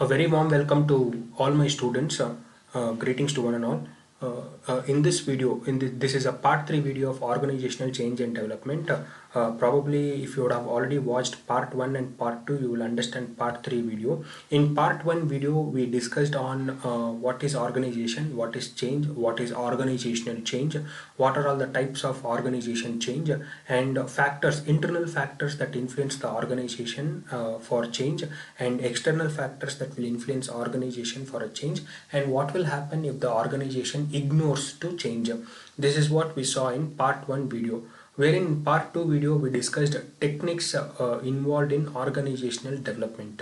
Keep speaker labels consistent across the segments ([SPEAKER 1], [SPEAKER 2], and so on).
[SPEAKER 1] A very warm welcome to all my students. Greetings to one and all. In this video, this is a part 3 video of organizational change and development. Probably if you would have already watched part 1 and part 2, you will understand part 3 video. In part 1 video, we discussed on what is organization, what is change, what is organizational change, what are all the types of organization change, and factors, internal factors that influence the organization for change, and external factors that will influence organization for a change, and what will happen if the organization ignores to change. This is what we saw in part 1 video, wherein in part 2 video we discussed techniques involved in organizational development.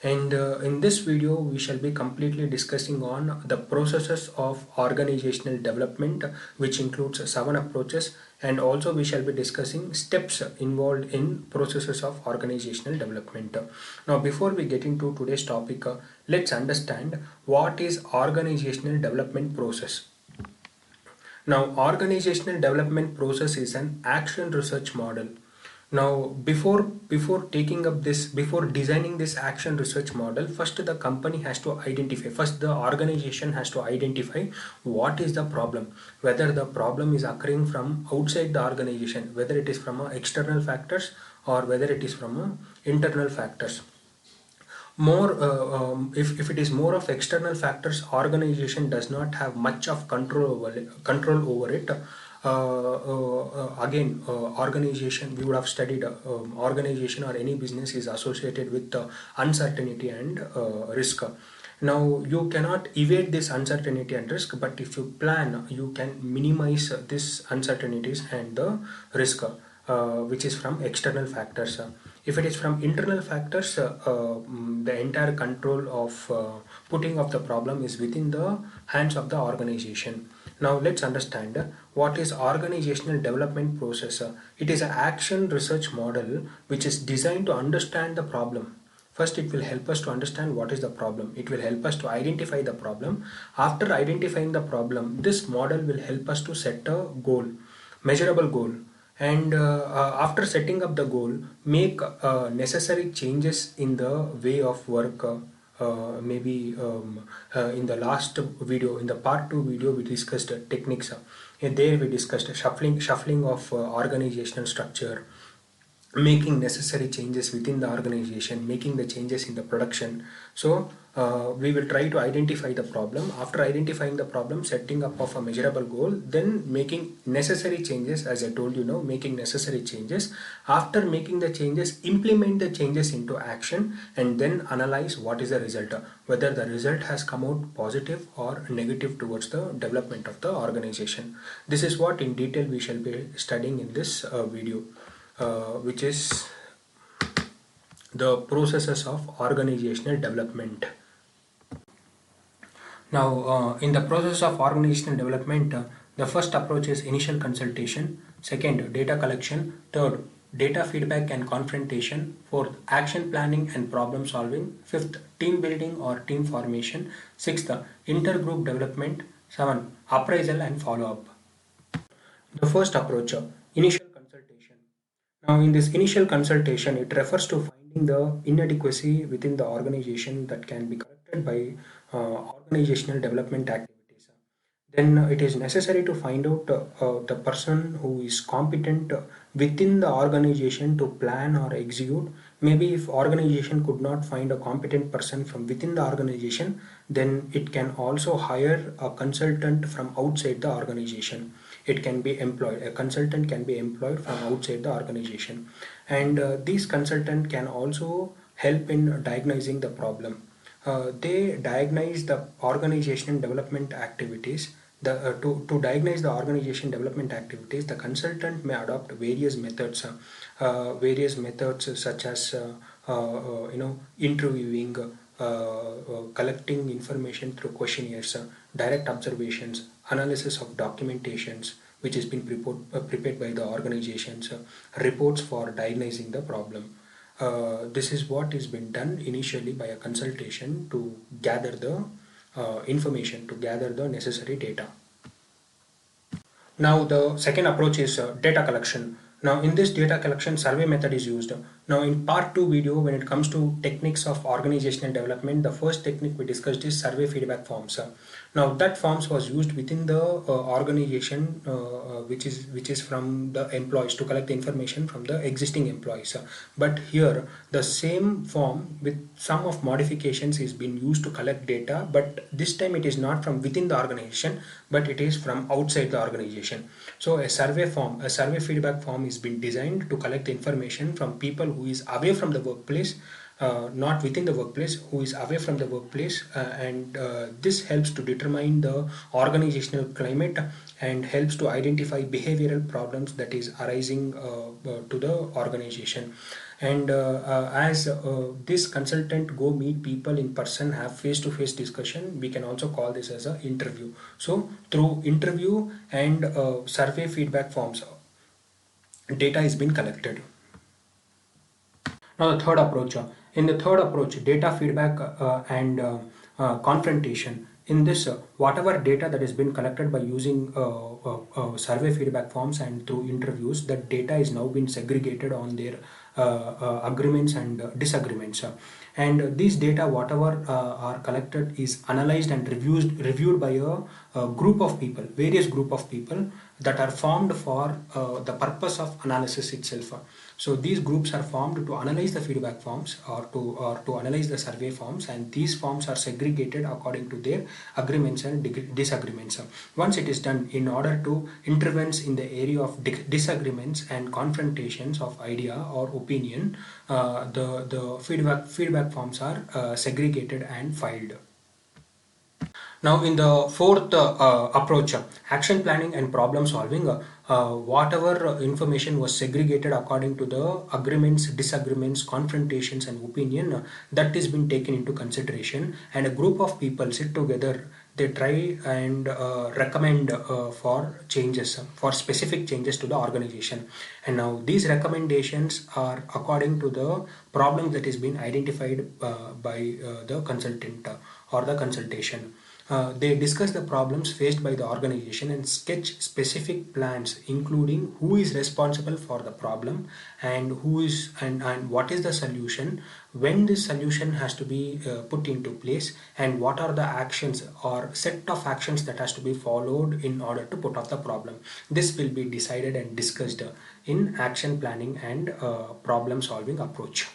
[SPEAKER 1] And in this video we shall be completely discussing on the processes of organizational development, which includes 7 approaches, and also we shall be discussing steps involved in processes of organizational development. Now before we get into today's topic, let's understand what is organizational development process. Now, organizational development process is an action research model. Now, before taking up this, before designing this action research model, first the company has to identify, first the organization has to identify what is the problem, whether the problem is occurring from outside the organization, whether it is from external factors or whether it is from internal factors. If it is more of external factors, organization does not have much of control over it. Organization, we would have studied, organization or any business is associated with uncertainty and risk. Now you cannot evade this uncertainty and risk, but if you plan, you can minimize this uncertainties and the risk, which is from external factors. If it is from internal factors, the entire control of putting of the problem is within the hands of the organization. Now let's understand what is organizational development process. It is an action research model which is designed to understand the problem. First, it will help us to understand what is the problem. It will help us to identify the problem. After identifying the problem, this model will help us to set a goal, measurable goal. And after setting up the goal, make necessary changes in the way of work. Maybe in the last video, in the part 2 video, we discussed techniques. And there we discussed shuffling of organizational structure, making necessary changes within the organization, making the changes in the production. So we will try to identify the problem. After identifying the problem, setting up of a measurable goal, then making necessary changes, as I told you now, making necessary changes. After making the changes, implement the changes into action, and then analyze what is the result, whether the result has come out positive or negative towards the development of the organization. This is what in detail we shall be studying in this video, which is the processes of organizational development. Now, in the process of organizational development, the first approach is initial consultation, second, data collection, third, data feedback and confrontation, fourth, action planning and problem solving, fifth, team building or team formation, sixth, intergroup development, seven, appraisal and follow up. The first approach, initial consultation. Now, in this initial consultation, it refers to finding the inadequacy within the organization that can be corrected by organizational development activities. Then it is necessary to find out the person who is competent within the organization to plan or execute. Maybe if organization could not find a competent person from within the organization, then it can also hire a consultant from outside the organization. It can be employed, a consultant can be employed from outside the organization, and these consultant can also help in diagnosing the problem. They diagnose the organization development activities. To diagnose the organization development activities, the consultant may adopt various methods such as interviewing, collecting information through questionnaires, direct observations, analysis of documentations which has been prepared by the organizations, reports for diagnosing the problem. This is what is been done initially by a consultation to gather the information, to gather the necessary data. Now the second approach is data collection. Now in this data collection, survey method is used. Now in part 2 video, when it comes to techniques of organizational development, the first technique we discussed is survey feedback forms. Now that forms was used within the organization, which is from the employees, to collect the information from the existing employees. But here the same form with some of modifications is being used to collect data, but this time it is not from within the organization, but it is from outside the organization. So a survey feedback form is been designed to collect the information from people who is away from the workplace, not within the workplace, who is away from the workplace, and this helps to determine the organizational climate and helps to identify behavioral problems that is arising to the organization. And as this consultant go meet people in person, have face-to-face discussion, we can also call this as a interview. So through interview and survey feedback forms, data is being collected. Now the third approach. In the third approach, data feedback and confrontation. In this, whatever data that has been collected by using survey feedback forms and through interviews, that data is now been segregated on their agreements and disagreements. And these data, whatever are collected, is analyzed and reviewed by a group of people, various group of people that are formed for the purpose of analysis itself. So these groups are formed to analyze the feedback forms or to analyze the survey forms, and these forms are segregated according to their agreements and disagreements. Once it is done, in order to intervene in the area of disagreements and confrontations of idea or opinion, the feedback forms are segregated and filed. Now in the fourth approach, action planning and problem solving, whatever information was segregated according to the agreements, disagreements, confrontations and opinion, that is been taken into consideration, and a group of people sit together. They try and recommend for changes, for specific changes to the organization. And now these recommendations are according to the problem that is being identified by the consultant or the consultation. They discuss the problems faced by the organization and sketch specific plans, including who is responsible for the problem and who is and what is the solution, when this solution has to be put into place, and what are the actions or set of actions that has to be followed in order to put off the problem. This will be decided and discussed in action planning and problem solving approach.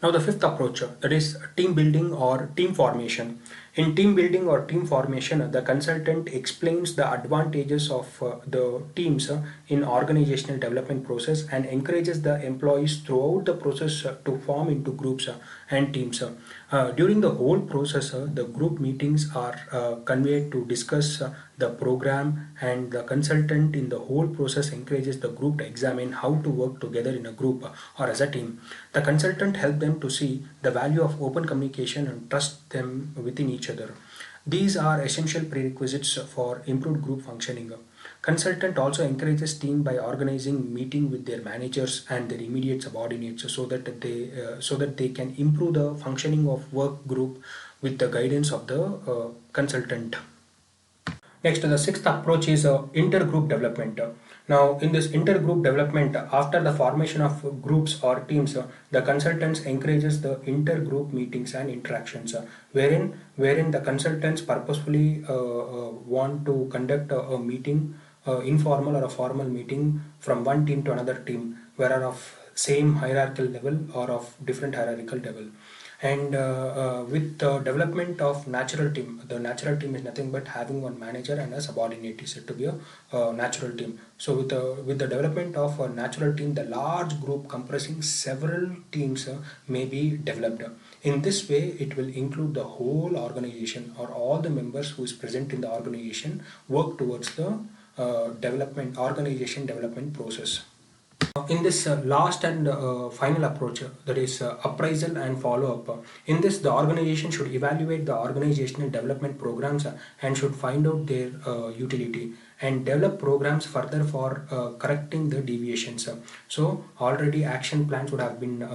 [SPEAKER 1] Now the fifth approach, that is team building or team formation. In team building or team formation, the consultant explains the advantages of the teams in organizational development process and encourages the employees throughout the process to form into groups and teams. During the whole process, the group meetings are convened to discuss the program, and the consultant in the whole process encourages the group to examine how to work together in a group or as a team. The consultant helps them to see the value of open communication and trust them within each other. These are essential prerequisites for improved group functioning. Consultant also encourages team by organizing meeting with their managers and their immediate subordinates, so that they can improve the functioning of work group with the guidance of the consultant. Next, the sixth approach is intergroup development. Now, in this intergroup development, after the formation of groups or teams, the consultants encourages the intergroup meetings and interactions, wherein the consultants purposefully want to conduct a meeting, informal or a formal meeting from one team to another team, whether of same hierarchical level or of different hierarchical level. And with the development of natural team, the natural team is nothing but having one manager and a subordinate is said to be a natural team. So with the development of a natural team, the large group comprising several teams may be developed. In this way, it will include the whole organization, or all the members who is present in the organization work towards the organization development process. In this last and final approach, that is appraisal and follow-up. In this, the organization should evaluate the organizational development programs and should find out their utility. and develop programs further for correcting the deviations. So already action plans would have been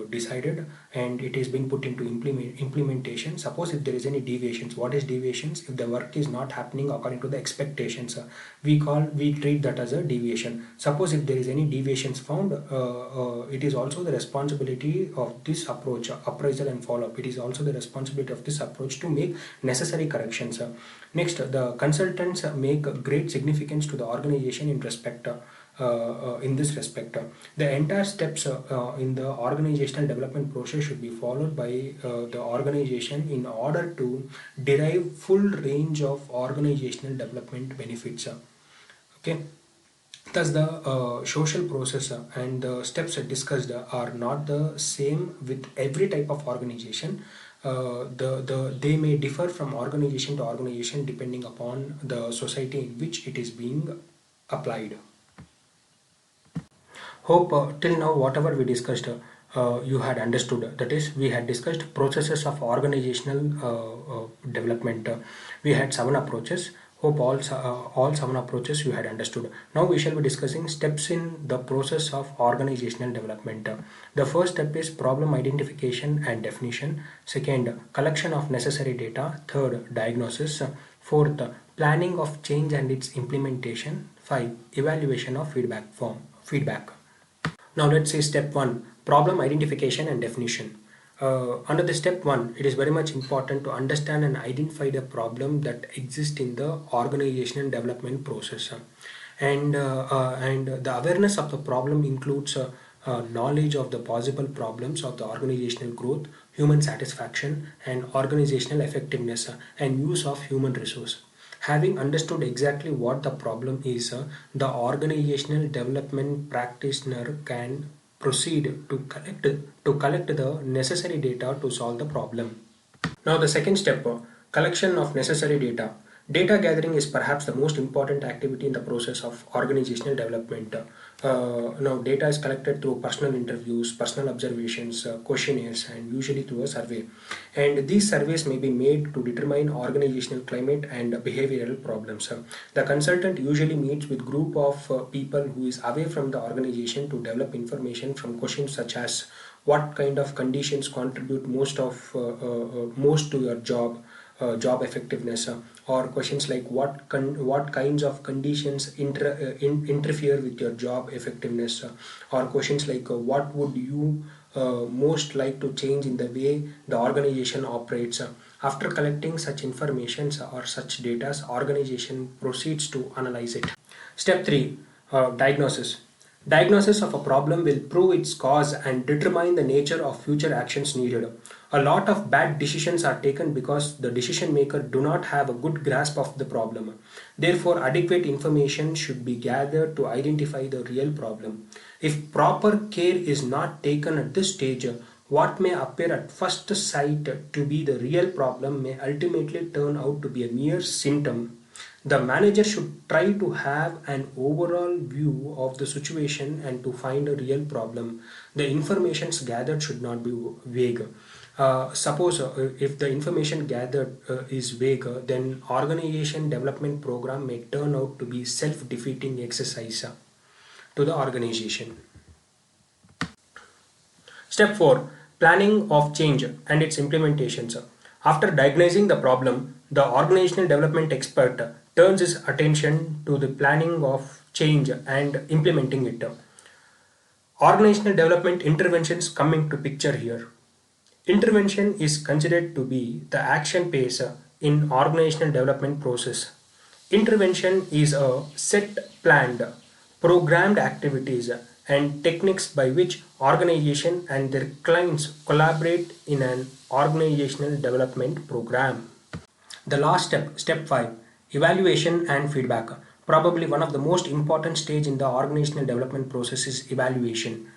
[SPEAKER 1] decided, and it is being put into implementation. Suppose if there is any deviations, what is deviations? If the work is not happening according to the expectations, we treat that as a deviation. Suppose if there is any deviations found, it is also the responsibility of this approach, appraisal and follow-up. It is also the responsibility of this approach to make necessary corrections. Next, the consultants make great significance to the organization in this respect. The entire steps in the organizational development process should be followed by the organization in order to derive full range of organizational development benefits. Okay. Thus, the social process and the steps discussed are not the same with every type of organization. They may differ from organization to organization depending upon the society in which it is being applied. Hope till now whatever we discussed you had understood. That is, we had discussed processes of organizational development. We had 7 approaches. Hope all 7 approaches you had understood. Now we shall be discussing steps in the process of organizational development. The first step is problem identification and definition. Second, collection of necessary data. Third, diagnosis. Fourth, planning of change and its implementation. 5, evaluation of feedback. Now let's say step 1, problem identification and definition. Under the step 1, it is very much important to understand and identify the problem that exists in the organizational development process. And the awareness of the problem includes knowledge of the possible problems of the organizational growth, human satisfaction, and organizational effectiveness, and use of human resource. Having understood exactly what the problem is, the organizational development practitioner can proceed to collect the necessary data to solve the problem. Now the second step, collection of necessary data. Data gathering is perhaps the most important activity in the process of organizational development. Now data is collected through personal interviews, personal observations, questionnaires, and usually through a survey. And these surveys may be made to determine organizational climate and behavioral problems. The consultant usually meets with group of people who is away from the organization to develop information from questions such as what kind of conditions contribute most to your job effectiveness, or questions like what kinds of conditions interfere with your job effectiveness, or questions like what would you most like to change in the way the organization operates. After collecting such information or such data, organization proceeds to analyze it. Step 3, diagnosis. Diagnosis of a problem will prove its cause and determine the nature of future actions needed. A lot of bad decisions are taken because the decision maker do not have a good grasp of the problem. Therefore, adequate information should be gathered to identify the real problem. If proper care is not taken at this stage, what may appear at first sight to be the real problem may ultimately turn out to be a mere symptom. The manager should try to have an overall view of the situation and to find a real problem. The information gathered should not be vague. Suppose if the information gathered is vague, then organization development program may turn out to be self-defeating exercise to the organization. Step 4, planning of change and its implementations. After diagnosing the problem, the organizational development expert turns his attention to the planning of change and implementing it. Organizational development interventions come into picture here. Intervention is considered to be the action phase in organizational development process. Intervention is a set planned, programmed activities and techniques by which organization and their clients collaborate in an organizational development program. The last step, step 5, evaluation and feedback. Probably one of the most important stage in the organizational development process is evaluation.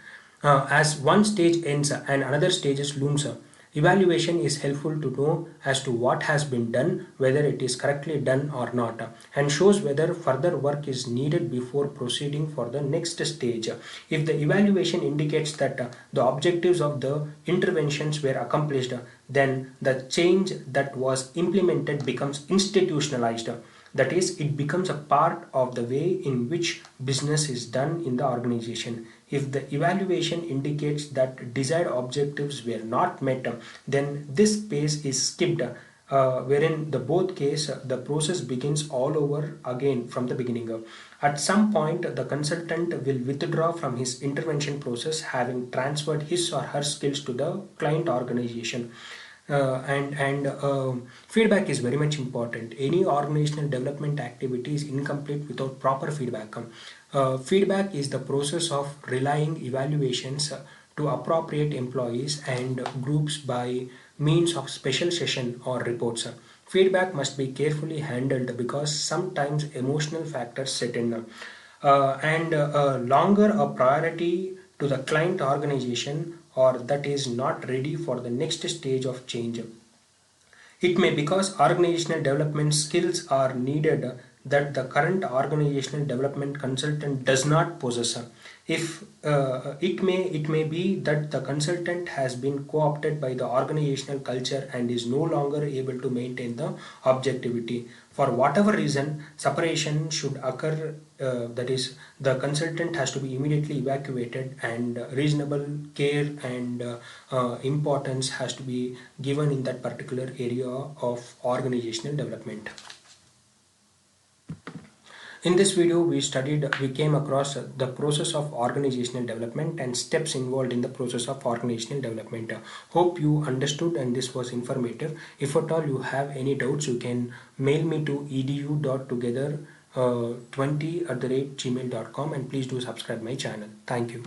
[SPEAKER 1] As one stage ends and another stage looms, evaluation is helpful to know as to what has been done, whether it is correctly done or not, and shows whether further work is needed before proceeding for the next stage. If the evaluation indicates that the objectives of the interventions were accomplished, then the change that was implemented becomes institutionalized. That is, it becomes a part of the way in which business is done in the organization. If the evaluation indicates that desired objectives were not met, then this phase is skipped, wherein the both case the process begins all over again from the beginning. At some point, the consultant will withdraw from his intervention process, having transferred his or her skills to the client organization. And feedback is very much important. Any organizational development activity is incomplete without proper feedback. Feedback is the process of relying evaluations to appropriate employees and groups by means of special session or reports. Feedback must be carefully handled because sometimes emotional factors set in. And longer a priority to the client organization or that is not ready for the next stage of change. It may because organizational development skills are needed that the current organizational development consultant does not possess. If it may be that the consultant has been co-opted by the organizational culture and is no longer able to maintain the objectivity. For whatever reason, separation should occur. That is, the consultant has to be immediately evacuated, and reasonable care and importance has to be given in that particular area of organizational development. In this video, we came across the process of organizational development and steps involved in the process of organizational development. Hope you understood and this was informative. If at all you have any doubts, you can mail me to edu.together20@gmail.com, and please do subscribe my channel. Thank you.